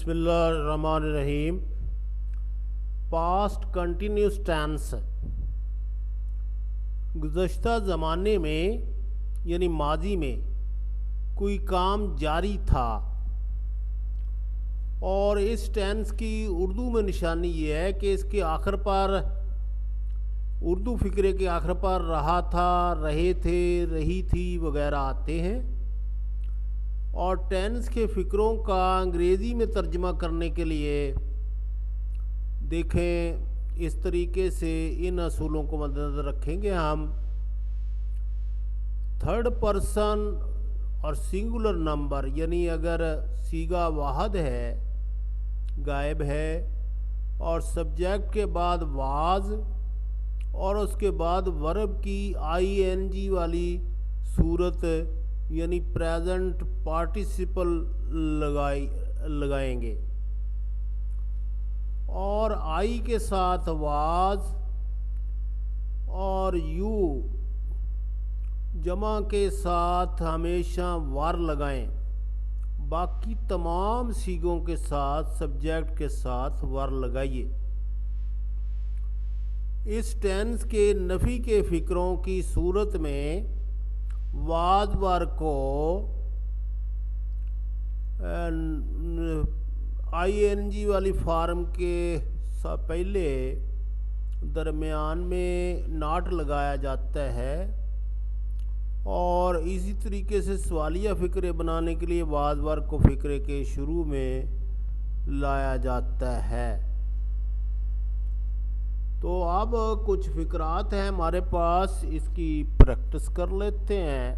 बिस्मिल्लाहिर्रहमानिर्रहीम। Past continuous tense गुज़श्ता ज़माने में यानी माजी में कोई काम जारी था। और इस टेंस की उर्दू में निशानी ये है कि इसके आखिर पर उर्दू फ़िक्रे के आखिर पर रहा था, रहे थे, रही थी वगैरह आते हैं। और टेंस के फ़िक्रों का अंग्रेज़ी में तर्जमा करने के लिए देखें इस तरीके से इन असूलों को मद्देनज़र रखेंगे हम। थर्ड पर्सन और सिंगुलर नंबर यानी अगर सीगा वाहद है, गायब है, और सब्जेक्ट के बाद वाज और उसके बाद वर्ब की ING वाली सूरत यानी प्रेजेंट पार्टिसिपल लगाएंगे और आई के साथ वाज और यू जमा के साथ हमेशा वर लगाएं। बाकी तमाम सीगों के साथ सब्जेक्ट के साथ वर लगाइए। इस टेंस के नफ़ी के फ़िक्रों की सूरत में वाज वर को ING वाली फार्म के पहले दरमियान में नॉट लगाया जाता है और इसी तरीके से सवालिया फ़िक्रे बनाने के लिए वाज वर को फ़िक्रे के शुरू में लाया जाता है। तो अब कुछ फ़िक्रात हैं हमारे पास, इसकी प्रैक्टिस कर लेते हैं।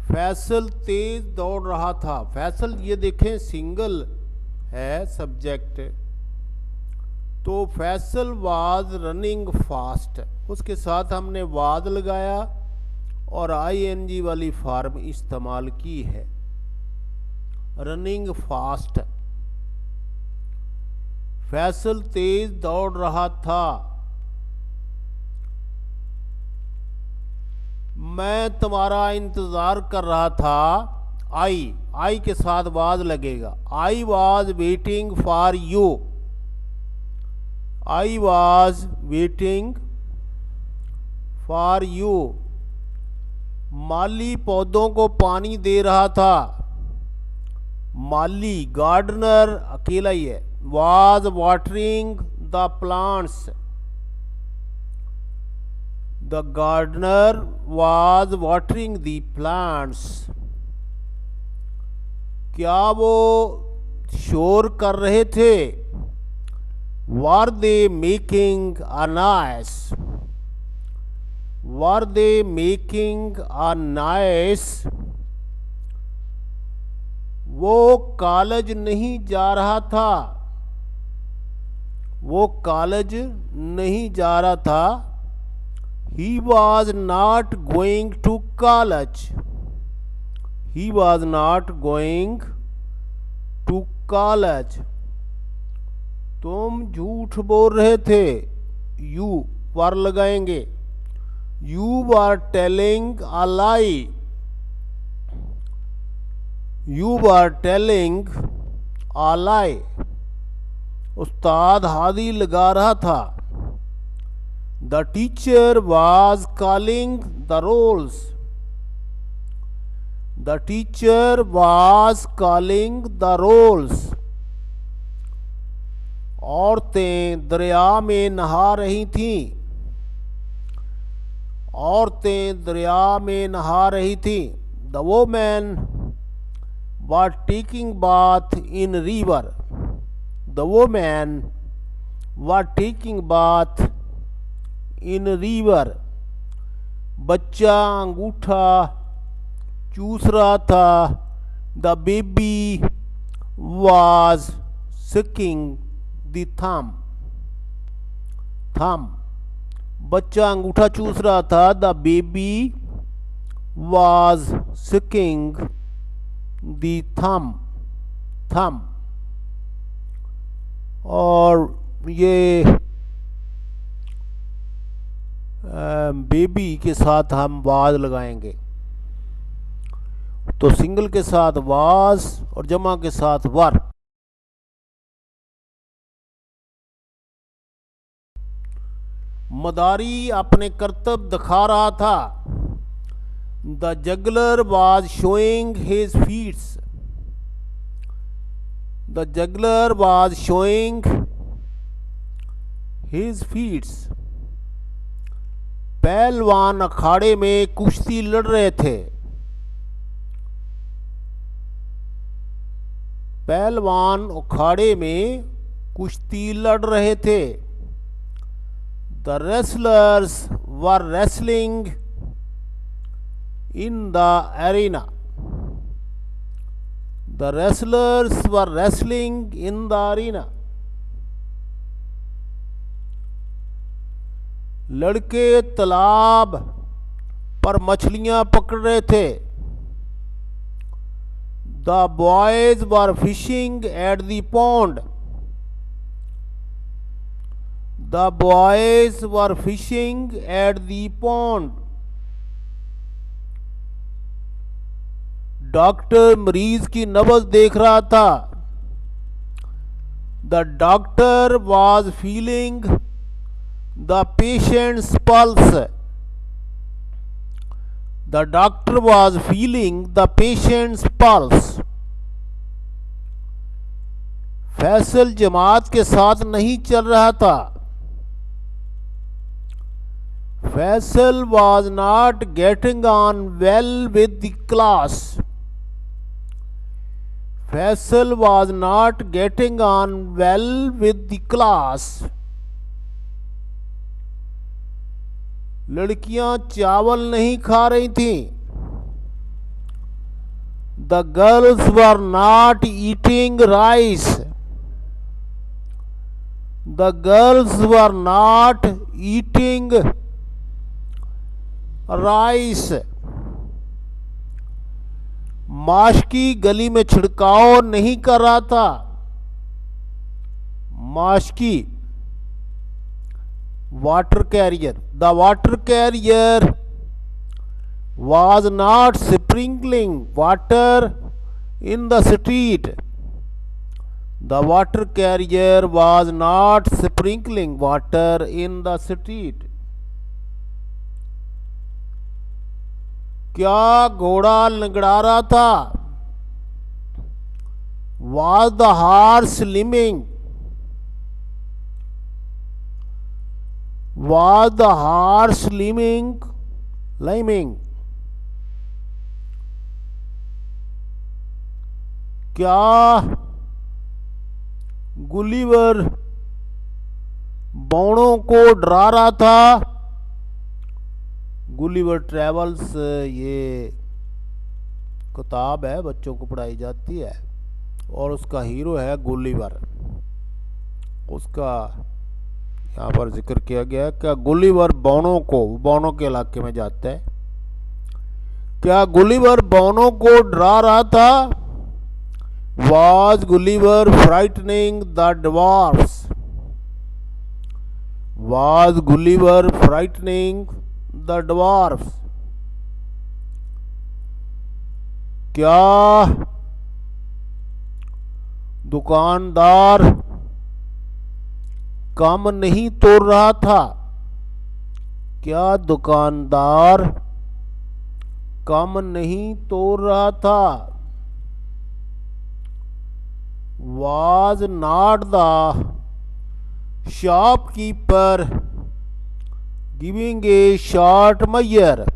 फैसल तेज़ दौड़ रहा था। फैसल ये देखें सिंगल है सब्जेक्ट, तो फैसल वाज रनिंग फास्ट, उसके साथ हमने वाज लगाया और ING वाली फार्म इस्तेमाल की है, रनिंग फास्ट। फैसल तेज दौड़ रहा था। मैं तुम्हारा इंतज़ार कर रहा था। आई के साथ वाज लगेगा। I was waiting for you. I was waiting for you. माली पौधों को पानी दे रहा था। माली गार्डनर अकेला ही है। was watering the plants. The gardener was watering the plants. क्या वो शोर कर रहे थे? Were they making a noise? Were they making a noise? वो कॉलेज नहीं जा रहा था। वो कॉलेज नहीं जा रहा था। He was not going to college. He was not going to college. तुम झूठ बोल रहे थे। You वर लगाएंगे। You were telling a lie. You were telling a lie. उस्ताद हादी लगा रहा था। The teacher was calling the rolls. The teacher was calling the rolls. औरतें दरिया में नहा रही थीं। औरतें दरिया में नहा रही थीं। The woman was taking bath in river. The woman was taking bath in river. बच्चा अंगूठा चूस रहा था। The baby was sucking the thumb. बच्चा अंगूठा चूस रहा था। The baby was sucking the thumb. और ये बेबी के साथ हम वाज लगाएंगे। तो सिंगल के साथ वाज और जमा के साथ वर। मदारी अपने करतब दिखा रहा था। The juggler was showing his feats. The juggler was showing his feats. पहलवान अखाड़े में कुश्ती लड़ रहे थे। पहलवान अखाड़े में कुश्ती लड़ रहे थे। The wrestlers were wrestling in the arena. The wrestlers were wrestling in the arena. लड़के तालाब पर मछलियां पकड़ रहे थे। The boys were fishing at the pond. The boys were fishing at the pond. Doctor मरीज की नब्ज देख रहा था। The doctor was feeling the patient's pulse. The doctor was feeling the patient's pulse. Faisal जमात के साथ नहीं चल रहा था। Faisal was not getting on well with the class. Faisal was not getting on well with the class. लड़कियां चावल नहीं खा रही थीं। The girls were not eating rice. The girls were not eating rice. माशकी गली में छिड़काव नहीं कर रहा था। माशकी water carrier. The water carrier was not sprinkling water in the street. The water carrier was not sprinkling water in the street. क्या घोड़ा लंगड़ा रहा था? Was the horse lemming? Was the horse lemming? क्या गुलिवर बौड़ों को डरा रहा था? गुलिवर ट्रेवल्स ये किताब है, बच्चों को पढ़ाई जाती है और उसका हीरो है गुलिवर। उसका यहाँ पर जिक्र किया गया है। क्या गुलिवर बौनों के इलाके में जाता है। क्या गुलिवर बौनों को डरा रहा था? Was Gulliver frightening the dwarfs? Was Gulliver frightening the dwarfs? क्या दुकानदार कम नहीं तोड़ रहा था? क्या दुकानदार कम नहीं तोड़ रहा था? Was not the shopkeeper giving a short measure?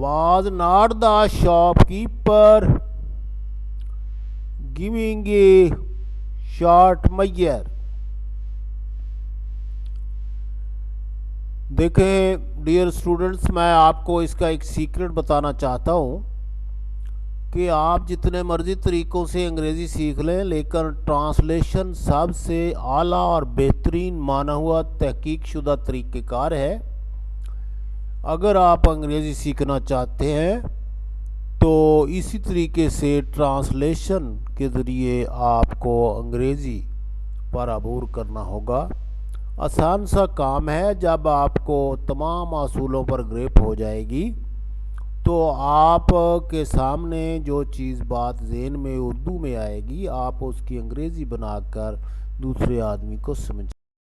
Was not the shopkeeper giving a short measure? देखें डियर स्टूडेंट्स, मैं आपको इसका एक सीक्रेट बताना चाहता हूँ कि आप जितने मर्जी तरीक़ों से अंग्रेज़ी सीख लें, लेकिन ट्रांसलेशन सबसे आला और बेहतरीन माना हुआ तहकीक शुदा तरीक़ेकार है। अगर आप अंग्रेज़ी सीखना चाहते हैं तो इसी तरीके से ट्रांसलेशन के ज़रिए आपको अंग्रेज़ी पर अबूर करना होगा। आसान सा काम है। जब आपको तमाम असूलों पर ग्रिप हो जाएगी तो आप के सामने जो चीज़ बात ज़हन में उर्दू में आएगी, आप उसकी अंग्रेज़ी बनाकर दूसरे आदमी को समझ